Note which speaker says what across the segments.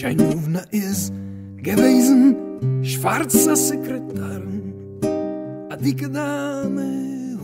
Speaker 1: Scheinmovna ist gewesen, schwarzer Sekretär, a dicke Dame,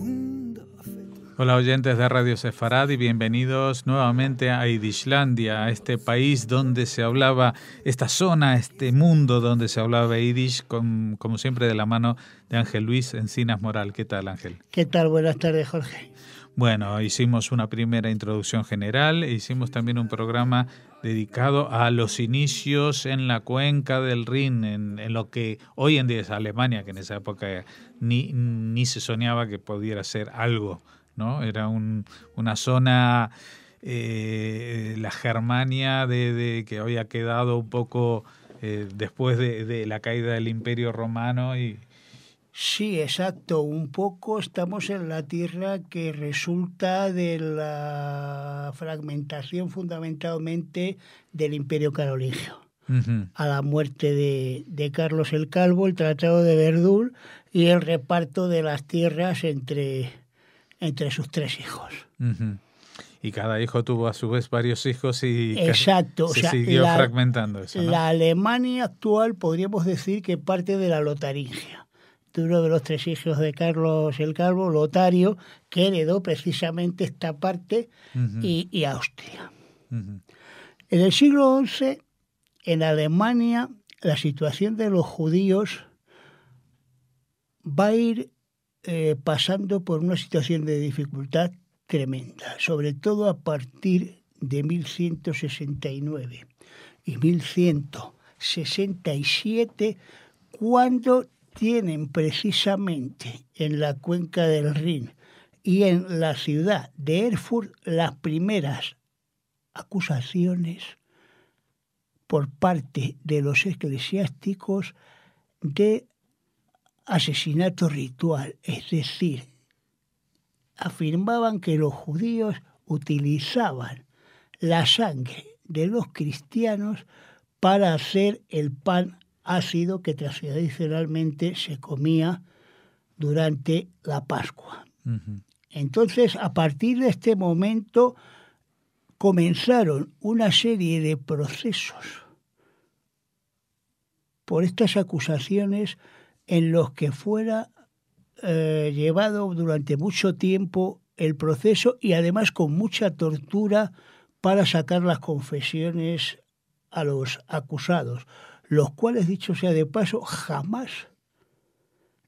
Speaker 2: Hola oyentes de Radio Sefarad y bienvenidos nuevamente a Yidishlandia, a este país donde se hablaba, esta zona, este mundo donde se hablaba Yiddish, como siempre de la mano de Ángel Luis Encinas Moral. ¿Qué tal, Ángel?
Speaker 3: ¿Qué tal? Buenas tardes, Jorge.
Speaker 2: Bueno, hicimos una primera introducción general, hicimos también un programa dedicado a los inicios en la cuenca del Rin, en lo que hoy en día es Alemania, que en esa época ni se soñaba que pudiera ser algo, ¿no? Era una zona, la Germania que había quedado un poco después de la caída del Imperio Romano y...
Speaker 3: Sí, exacto. Un poco estamos en la tierra que resulta de la fragmentación fundamentalmente del Imperio Carolingio. Uh-huh. A la muerte de Carlos el Calvo, el Tratado de Verdún y el reparto de las tierras entre sus tres hijos.
Speaker 2: Uh-huh. Y cada hijo tuvo a su vez varios hijos y
Speaker 3: exacto.
Speaker 2: Se siguió fragmentando eso, ¿no?
Speaker 3: La Alemania actual podríamos decir que parte de la Lotaringia. Uno de los tres hijos de Carlos el Calvo, Lotario, que heredó precisamente esta parte, uh-huh. y Austria. Uh-huh. En el siglo XI, en Alemania, la situación de los judíos va a ir pasando por una situación de dificultad tremenda, sobre todo a partir de 1169 y 1167, cuando tienen precisamente en la cuenca del Rin y en la ciudad de Erfurt las primeras acusaciones por parte de los eclesiásticos de asesinato ritual, es decir, afirmaban que los judíos utilizaban la sangre de los cristianos para hacer el pan ácido que tradicionalmente se comía durante la Pascua. Uh-huh. Entonces, a partir de este momento, comenzaron una serie de procesos por estas acusaciones en los que fuera llevado durante mucho tiempo el proceso y además con mucha tortura para sacar las confesiones a los acusados, los cuales, dicho sea de paso, jamás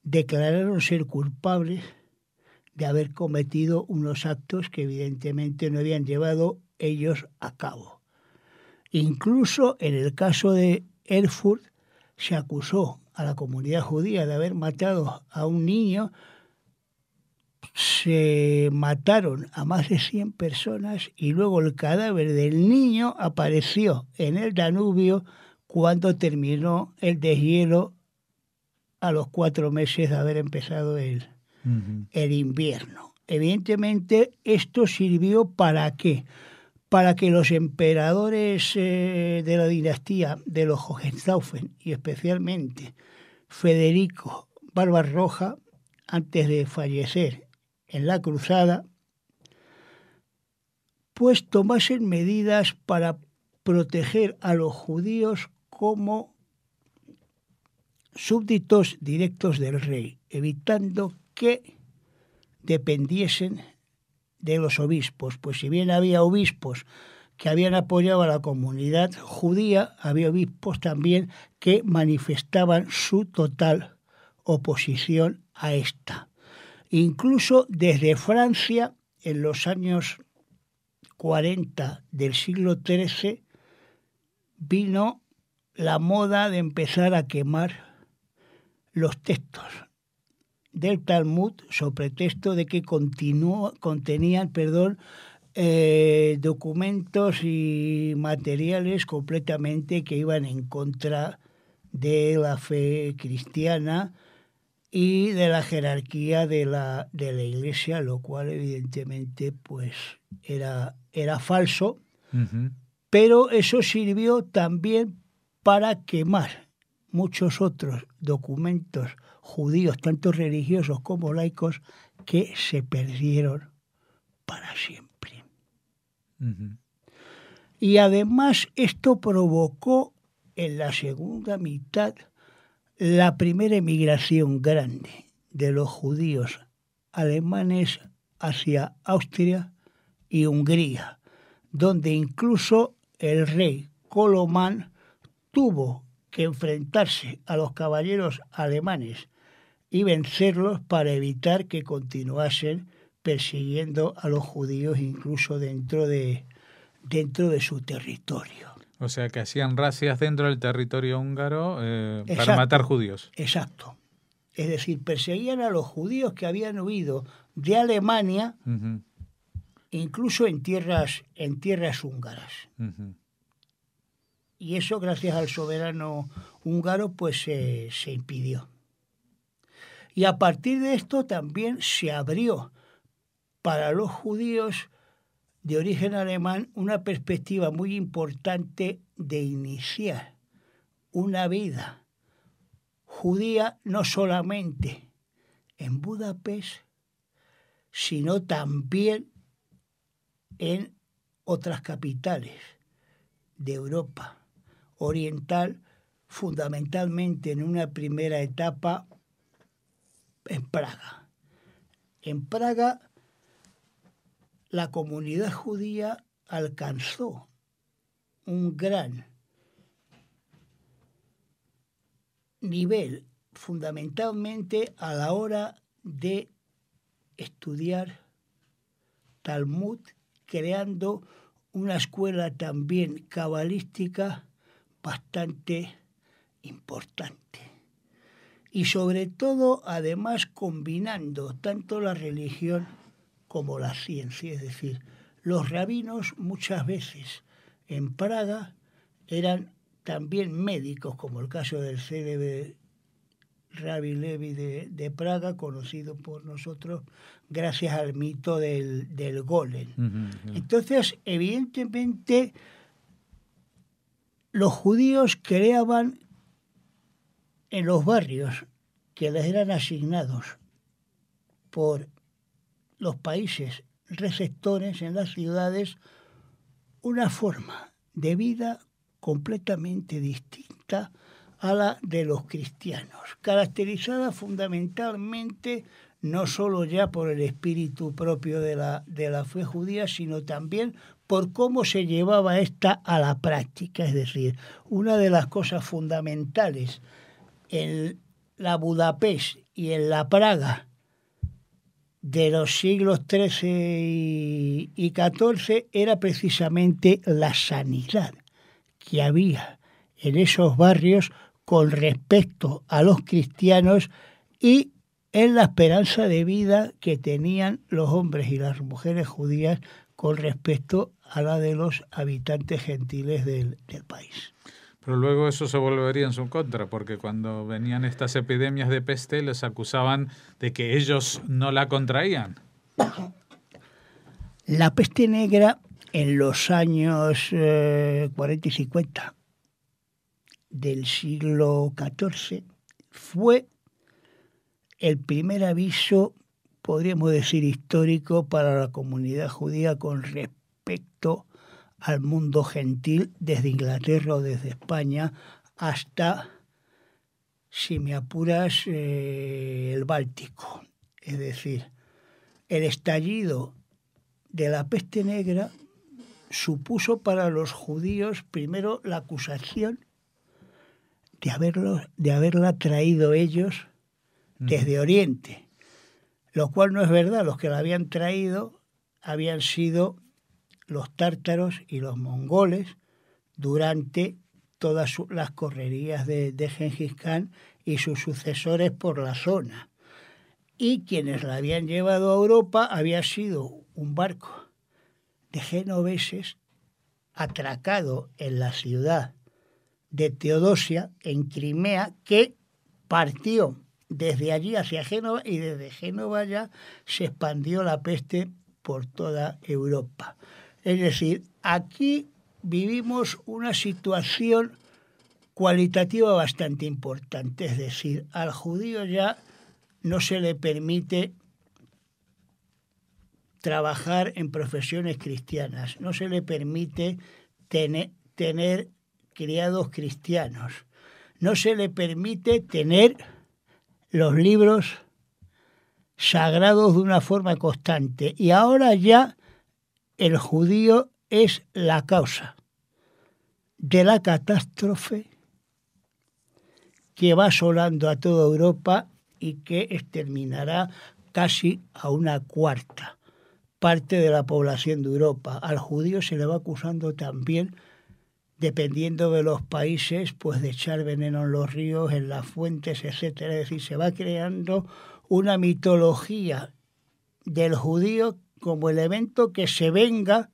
Speaker 3: declararon ser culpables de haber cometido unos actos que evidentemente no habían llevado ellos a cabo. Incluso en el caso de Erfurt se acusó a la comunidad judía de haber matado a un niño. Se mataron a más de 100 personas y luego el cadáver del niño apareció en el Danubio cuando terminó el deshielo a los 4 meses de haber empezado el invierno. Evidentemente, esto sirvió ¿para qué? Para que los emperadores de la dinastía de los Hohenstaufen, y especialmente Federico Barbarroja, antes de fallecer en la cruzada, pues tomasen medidas para proteger a los judíos como súbditos directos del rey, evitando que dependiesen de los obispos, pues si bien había obispos que habían apoyado a la comunidad judía, había obispos también que manifestaban su total oposición a esta. Incluso desde Francia, en los años 40 del siglo XIII, vino la moda de empezar a quemar los textos del Talmud sobre pretexto de que contenían documentos y materiales completamente que iban en contra de la fe cristiana y de la jerarquía de la Iglesia, lo cual evidentemente pues era falso, uh-huh. Pero eso sirvió también para quemar muchos otros documentos judíos, tanto religiosos como laicos, que se perdieron para siempre. Uh-huh. Y además esto provocó en la segunda mitad la primera emigración grande de los judíos alemanes hacia Austria y Hungría, donde incluso el rey Colomán tuvo que enfrentarse a los caballeros alemanes y vencerlos para evitar que continuasen persiguiendo a los judíos incluso dentro de su territorio.
Speaker 2: O sea, que hacían razias dentro del territorio húngaro para
Speaker 3: Exacto,
Speaker 2: matar judíos.
Speaker 3: Exacto. Es decir, perseguían a los judíos que habían huido de Alemania,
Speaker 2: Uh-huh.
Speaker 3: incluso en tierras húngaras.
Speaker 2: Uh-huh.
Speaker 3: Y eso, gracias al soberano húngaro, pues se impidió. Y a partir de esto también se abrió para los judíos de origen alemán una perspectiva muy importante de iniciar una vida judía no solamente en Budapest, sino también en otras capitales de Europa oriental, fundamentalmente en una primera etapa en Praga. En Praga la comunidad judía alcanzó un gran nivel, fundamentalmente a la hora de estudiar Talmud, creando una escuela también cabalística bastante importante. Y sobre todo, además, combinando tanto la religión como la ciencia. Es decir, los rabinos muchas veces en Praga eran también médicos, como el caso del célebre Rabbi Levi de Praga, conocido por nosotros gracias al mito del golem. Uh-huh. Entonces, evidentemente, los judíos creaban en los barrios que les eran asignados por los países receptores en las ciudades una forma de vida completamente distinta a la de los cristianos, caracterizada fundamentalmente no solo ya por el espíritu propio de la fe judía, sino también por cómo se llevaba esta a la práctica. Es decir, una de las cosas fundamentales en la Budapest y en la Praga de los siglos XIII y XIV era precisamente la sanidad que había en esos barrios con respecto a los cristianos y en la esperanza de vida que tenían los hombres y las mujeres judías con respecto a la de los habitantes gentiles del país.
Speaker 2: Pero luego eso se volvería en su contra, porque cuando venían estas epidemias de peste les acusaban de que ellos no la contraían.
Speaker 3: La peste negra en los años 40 y 50 del siglo XIV fue el primer aviso, podríamos decir, histórico para la comunidad judía con respecto al mundo gentil, desde Inglaterra o desde España hasta, si me apuras, el Báltico. Es decir, el estallido de la peste negra supuso para los judíos primero la acusación de haberla traído ellos desde Oriente, lo cual no es verdad. Los que la habían traído habían sido los tártaros y los mongoles durante todas las correrías de Gengis Khan y sus sucesores por la zona. Y quienes la habían llevado a Europa había sido un barco de genoveses atracado en la ciudad de Teodosia, en Crimea, que partió desde allí hacia Génova y desde Génova ya se expandió la peste por toda Europa. Es decir, aquí vivimos una situación cualitativa bastante importante. Es decir, al judío ya no se le permite trabajar en profesiones cristianas, no se le permite tener criados cristianos. No se le permite tener los libros sagrados de una forma constante. Y ahora ya el judío es la causa de la catástrofe que va asolando a toda Europa y que exterminará casi a una cuarta parte de la población de Europa. Al judío se le va acusando también, dependiendo de los países, pues de echar veneno en los ríos, en las fuentes, etcétera. Es decir, se va creando una mitología del judío como elemento que se venga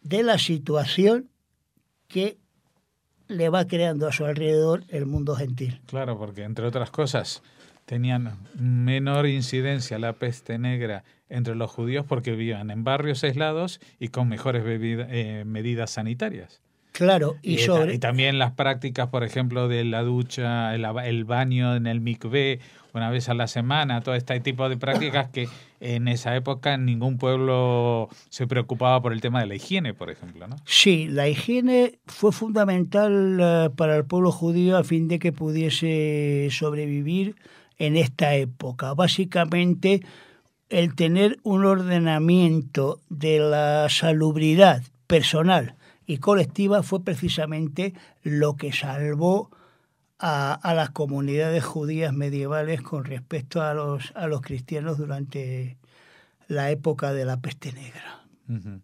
Speaker 3: de la situación que le va creando a su alrededor el mundo gentil.
Speaker 2: Claro, porque entre otras cosas tenían menor incidencia la peste negra entre los judíos porque vivían en barrios aislados y con mejores medidas sanitarias.
Speaker 3: Claro,
Speaker 2: y también las prácticas, por ejemplo, de la ducha, el baño en el mikvé una vez a la semana, todo este tipo de prácticas que en esa época ningún pueblo se preocupaba por el tema de la higiene, por ejemplo, ¿no?
Speaker 3: Sí, la higiene fue fundamental para el pueblo judío a fin de que pudiese sobrevivir en esta época. Básicamente, el tener un ordenamiento de la salubridad personal y colectiva fue precisamente lo que salvó a las comunidades judías medievales con respecto a los cristianos durante la época de la peste negra.
Speaker 2: Uh-huh.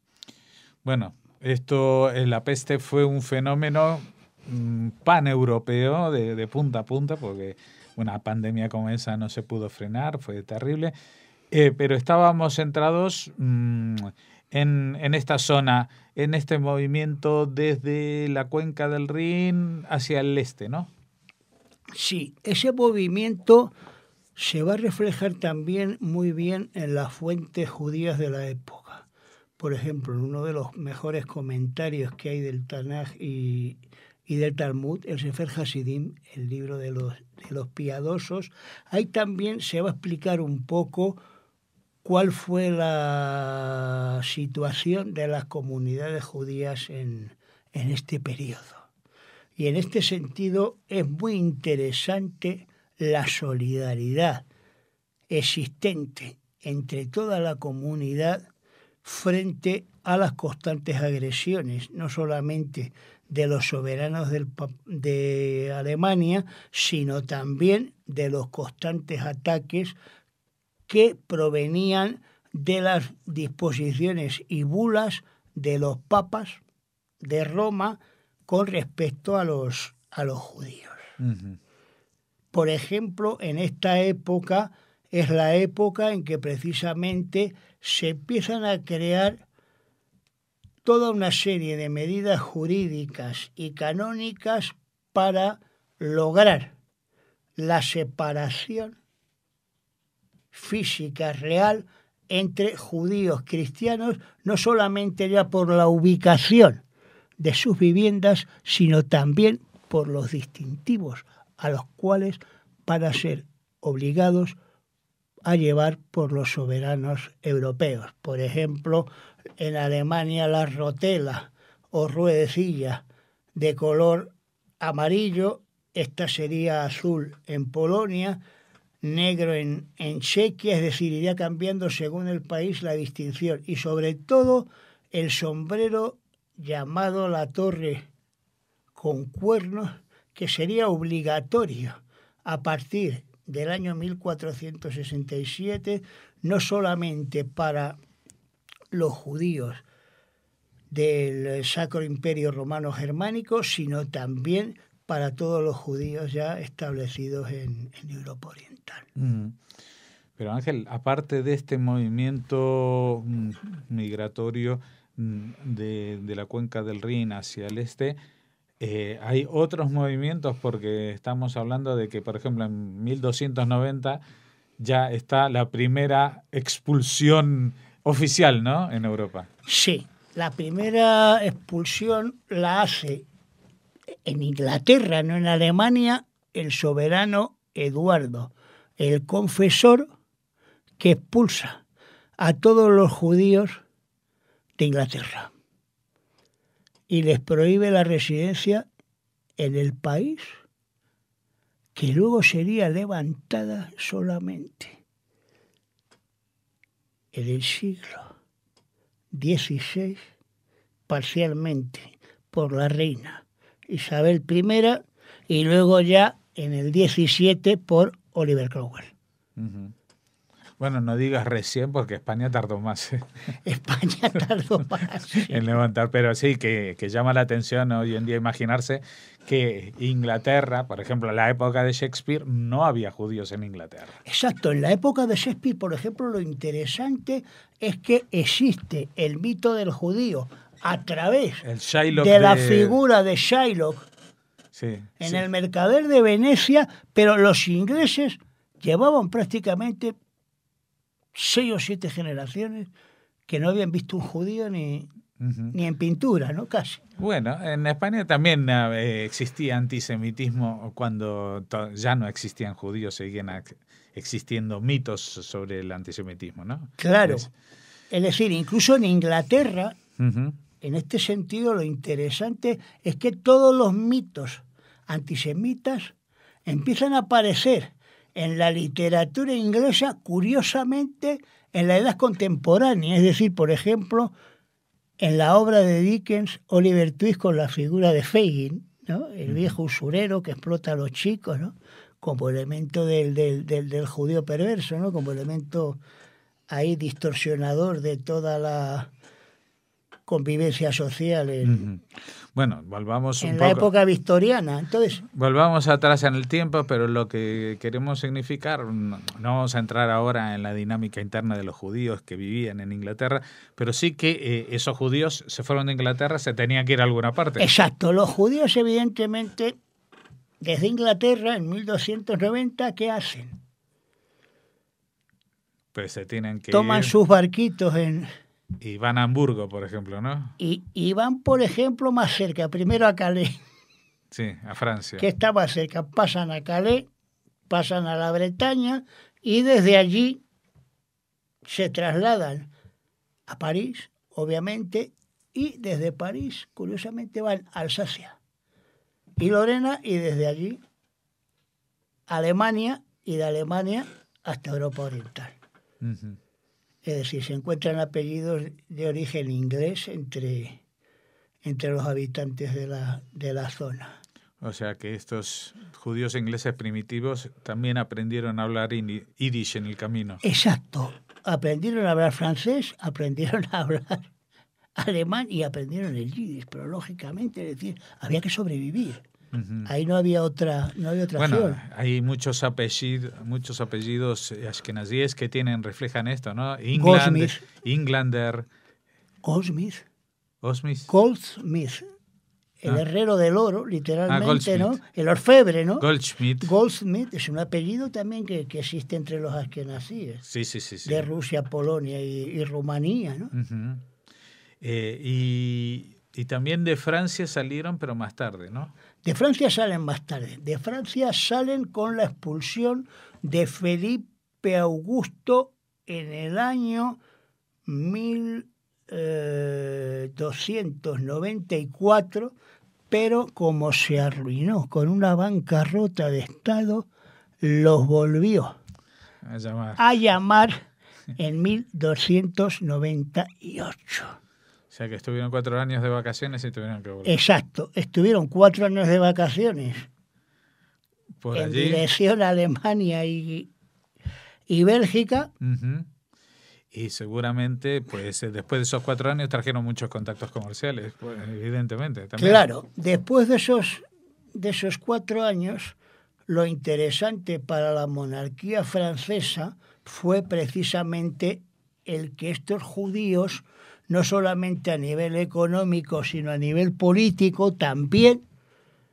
Speaker 2: Bueno, la peste fue un fenómeno paneuropeo de punta a punta, porque una pandemia como esa no se pudo frenar, fue terrible, pero estábamos centrados en esta zona, en este movimiento desde la cuenca del Rin hacia el este, ¿no?
Speaker 3: Sí, ese movimiento se va a reflejar también muy bien en las fuentes judías de la época. Por ejemplo, en uno de los mejores comentarios que hay del Tanaj y del Talmud, el Sefer Hasidim, el libro de los piadosos, ahí también se va a explicar un poco cuál fue la situación de las comunidades judías en este periodo. Y en este sentido es muy interesante la solidaridad existente entre toda la comunidad frente a las constantes agresiones, no solamente de los soberanos de Alemania, sino también de los constantes ataques que provenían de las disposiciones y bulas de los papas de Roma con respecto a los judíos. Uh-huh. Por ejemplo, en esta época es la época en que precisamente se empiezan a crear toda una serie de medidas jurídicas y canónicas para lograr la separación física real entre judíos cristianos, no solamente ya por la ubicación de sus viviendas, sino también por los distintivos a los cuales van a ser obligados a llevar por los soberanos europeos. Por ejemplo, en Alemania la rotela o ruedecilla de color amarillo, esta sería azul en Polonia, negro en Chequia, es decir, iría cambiando según el país la distinción. Y sobre todo el sombrero llamado la torre con cuernos, que sería obligatorio a partir del año 1467, no solamente para los judíos del Sacro Imperio Romano Germánico, sino también para todos los judíos ya establecidos en Europa Oriental.
Speaker 2: Pero Ángel, aparte de este movimiento migratorio de la cuenca del Rin hacia el este, hay otros movimientos, porque estamos hablando de que, por ejemplo, en 1290 ya está la primera expulsión oficial, ¿no?, en Europa.
Speaker 3: Sí, la primera expulsión la hace en Inglaterra, no en Alemania, el soberano Eduardo, el confesor, que expulsa a todos los judíos de Inglaterra. y les prohíbe la residencia en el país, que luego sería levantada solamente en el siglo XVI, parcialmente por la reina Isabel I, y luego ya en el 17 por Oliver Cromwell.
Speaker 2: Uh-huh. Bueno, no digas recién porque España tardó más.
Speaker 3: España tardó más. Sí.
Speaker 2: En levantar, pero sí, que llama la atención hoy en día imaginarse que Inglaterra, por ejemplo, en la época de Shakespeare, no había judíos en Inglaterra.
Speaker 3: Exacto, en la época de Shakespeare, por ejemplo, lo interesante es que existe el mito del judío a través de la figura de Shylock en el Mercader de Venecia, pero los ingleses llevaban prácticamente 6 o 7 generaciones que no habían visto un judío ni en pintura, ¿no? Casi.
Speaker 2: Bueno, en España también existía antisemitismo cuando ya no existían judíos, seguían existiendo mitos sobre el antisemitismo, ¿no?
Speaker 3: Claro. Es decir, incluso en Inglaterra, en este sentido, lo interesante es que todos los mitos antisemitas empiezan a aparecer en la literatura inglesa, curiosamente, en la edad contemporánea. Es decir, por ejemplo, en la obra de Dickens, Oliver Twist, con la figura de Fagin, ¿no? El viejo usurero que explota a los chicos, ¿no? Como elemento del judío perverso, ¿no? Como elemento ahí distorsionador de toda la convivencia social
Speaker 2: bueno, volvamos un
Speaker 3: en
Speaker 2: poco.
Speaker 3: La época victoriana. Entonces,
Speaker 2: volvamos atrás en el tiempo, pero lo que queremos significar, no vamos a entrar ahora en la dinámica interna de los judíos que vivían en Inglaterra, pero sí que esos judíos se fueron de Inglaterra, se tenían que ir a alguna parte.
Speaker 3: Exacto, los judíos evidentemente desde Inglaterra en 1290, ¿qué hacen?
Speaker 2: Pues se tienen que
Speaker 3: toman
Speaker 2: ir.
Speaker 3: Sus barquitos
Speaker 2: Y van a Hamburgo, por ejemplo, ¿no?
Speaker 3: Y van, por ejemplo, más cerca, primero a Calais.
Speaker 2: Sí, a Francia.
Speaker 3: Que está más cerca. Pasan a Calais, pasan a la Bretaña y desde allí se trasladan a París, obviamente, y desde París, curiosamente, van a Alsacia y Lorena, y desde allí a Alemania, y de Alemania hasta Europa Oriental.
Speaker 2: Uh-huh.
Speaker 3: Es decir, se encuentran apellidos de origen inglés entre los habitantes de la zona.
Speaker 2: O sea que estos judíos ingleses primitivos también aprendieron a hablar yiddish en el camino.
Speaker 3: Exacto. Aprendieron a hablar francés, aprendieron a hablar alemán y aprendieron el yiddish, pero lógicamente, es decir, había que sobrevivir. Uh-huh. Ahí no había otra
Speaker 2: bueno,
Speaker 3: opción.
Speaker 2: Hay muchos apellidos ashkenazíes que reflejan esto, ¿no? Englander.
Speaker 3: Goldsmith. El herrero del oro, literalmente, ¿no? El orfebre, ¿no? Goldsmith es un apellido también que existe entre los ashkenazíes.
Speaker 2: Sí.
Speaker 3: De Rusia, Polonia y Rumanía, ¿no?
Speaker 2: Uh-huh. Y también de Francia salieron, pero más tarde, ¿no?
Speaker 3: De Francia salen más tarde. De Francia salen con la expulsión de Felipe Augusto en el año 1294, pero como se arruinó con una bancarrota de Estado, los volvió a llamar en 1298.
Speaker 2: O sea que estuvieron 4 años de vacaciones y tuvieron que volver.
Speaker 3: Exacto, estuvieron 4 años de vacaciones
Speaker 2: por
Speaker 3: en
Speaker 2: allí.
Speaker 3: Dirección a Alemania y Bélgica.
Speaker 2: Uh-huh. Y seguramente, pues después de esos 4 años trajeron muchos contactos comerciales, pues, evidentemente. También.
Speaker 3: Claro, después de esos 4 años, lo interesante para la monarquía francesa fue precisamente el que estos judíos, no solamente a nivel económico, sino a nivel político, también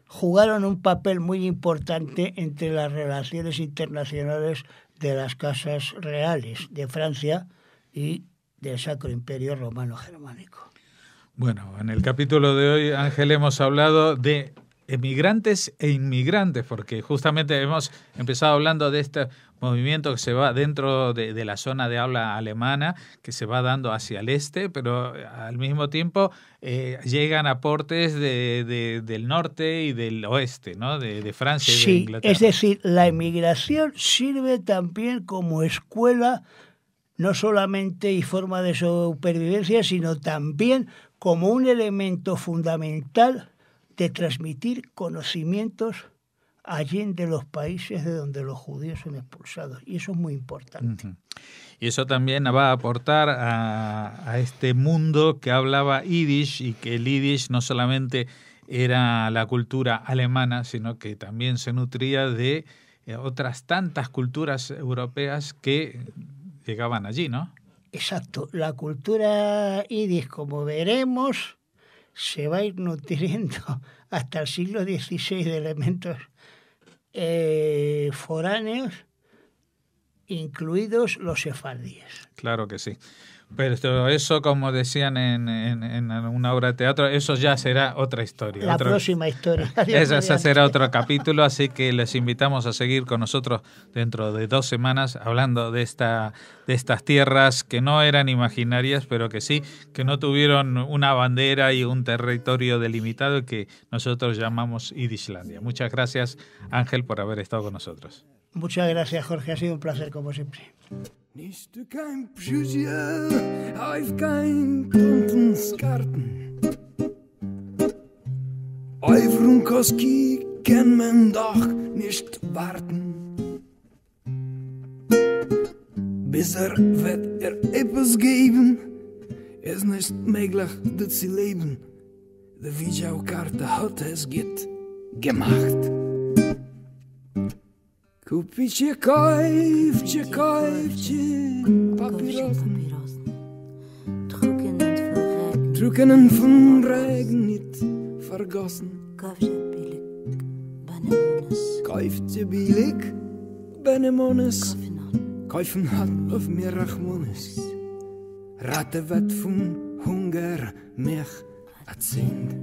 Speaker 3: jugaron un papel muy importante entre las relaciones internacionales de las casas reales de Francia y del Sacro Imperio Romano Germánico.
Speaker 2: Bueno, en el capítulo de hoy, Ángel, hemos hablado de emigrantes e inmigrantes, porque justamente hemos empezado hablando de esta movimiento que se va dentro de la zona de habla alemana, que se va dando hacia el este, pero al mismo tiempo llegan aportes del norte y del oeste, ¿no? De Francia y de Inglaterra.
Speaker 3: Es decir, la emigración sirve también como escuela, no solamente y forma de supervivencia, sino también como un elemento fundamental de transmitir conocimientos allí de los países de donde los judíos son expulsados. Y eso es muy importante.
Speaker 2: Uh-huh. Y eso también va a aportar a este mundo que hablaba Yiddish, y que el Yiddish no solamente era la cultura alemana, sino que también se nutría de otras tantas culturas europeas que llegaban allí, ¿no?
Speaker 3: Exacto. La cultura Yiddish, como veremos, se va a ir nutriendo hasta el siglo XVI de elementos foráneos, incluidos los sefardíes.
Speaker 2: Claro que sí. Pero eso, como decían en una obra de teatro, eso ya será otra historia.
Speaker 3: La próxima historia.
Speaker 2: Ese será otro capítulo, así que les invitamos a seguir con nosotros dentro de 2 semanas hablando de estas tierras que no eran imaginarias, pero que sí, que no tuvieron una bandera y un territorio delimitado que nosotros llamamos Yiddishlandia. Muchas gracias, Ángel, por haber estado con nosotros.
Speaker 3: Muchas gracias, Jorge. Ha sido un placer, como siempre.
Speaker 1: Nicht kein Pschüsje, auf kein Tontenskarten. Auf Runkoski kann man doch nicht warten. Bis wird etwas geben, ist nicht möglich, das zu leben. Die Videokarte hat es gemacht. Kupitje, kaufje, Papierosen. Trockenen von Regen nicht vergossen. Kaufje billig, Benemones. Kaufen hat auf mir Rachmones. Ratte wird vom Hunger mich erzählt.